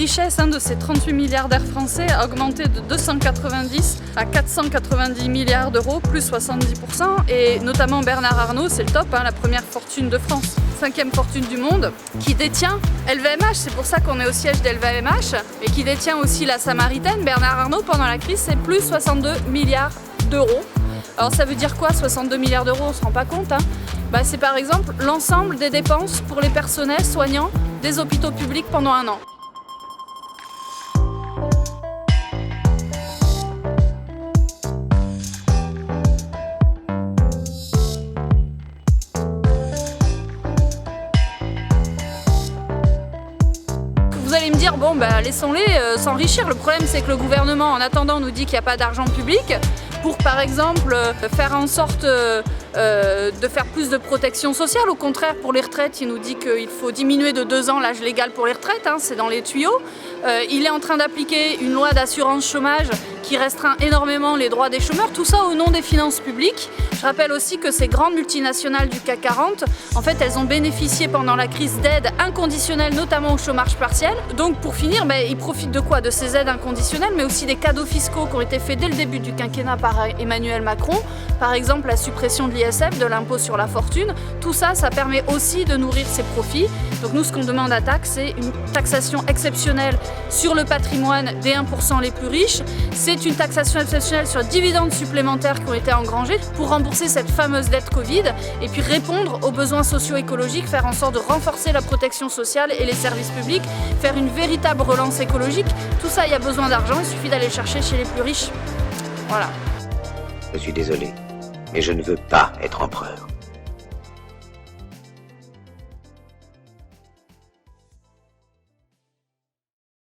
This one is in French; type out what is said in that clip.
richesse de ces 38 milliardaires français a augmenté de 290 à 490 milliards d'euros, plus 70%. Et notamment Bernard Arnault, c'est le top, la première fortune de France, 5e fortune du monde, qui détient LVMH, c'est pour ça qu'on est au siège d'LVMH, et qui détient aussi la Samaritaine. Bernard Arnault, pendant la crise, c'est plus 62 milliards d'euros. Alors ça veut dire quoi, 62 milliards d'euros? On ne se rend pas compte. C'est par exemple l'ensemble des dépenses pour les personnels soignants des hôpitaux publics pendant un an. Vous allez me dire, bon laissons-les s'enrichir. Le problème c'est que le gouvernement en attendant nous dit qu'il n'y a pas d'argent public pour par exemple faire en sorte de faire plus de protection sociale. Au contraire, pour les retraites, il nous dit qu'il faut diminuer de 2 ans l'âge légal pour les retraites, c'est dans les tuyaux. Il est en train d'appliquer une loi d'assurance chômage qui restreint énormément les droits des chômeurs, tout ça au nom des finances publiques. Je rappelle aussi que ces grandes multinationales du CAC 40, en fait, elles ont bénéficié pendant la crise d'aides inconditionnelles, notamment au chômage partiel. Donc pour finir, ils profitent de quoi? De ces aides inconditionnelles, mais aussi des cadeaux fiscaux qui ont été faits dès le début du quinquennat par Emmanuel Macron. Par exemple, la suppression de l'ISF, de l'impôt sur la fortune. Tout ça, ça permet aussi de nourrir ces profits. Donc nous, ce qu'on demande à TAC, c'est une taxation exceptionnelle sur le patrimoine des 1% les plus riches. C'est une taxation exceptionnelle sur dividendes supplémentaires qui ont été engrangés pour rembourser cette fameuse dette Covid et puis répondre aux besoins socio-écologiques, faire en sorte de renforcer la protection sociale et les services publics, faire une véritable relance écologique. Tout ça, il y a besoin d'argent, il suffit d'aller chercher chez les plus riches. Voilà. Je suis désolé, mais je ne veux pas être empereur.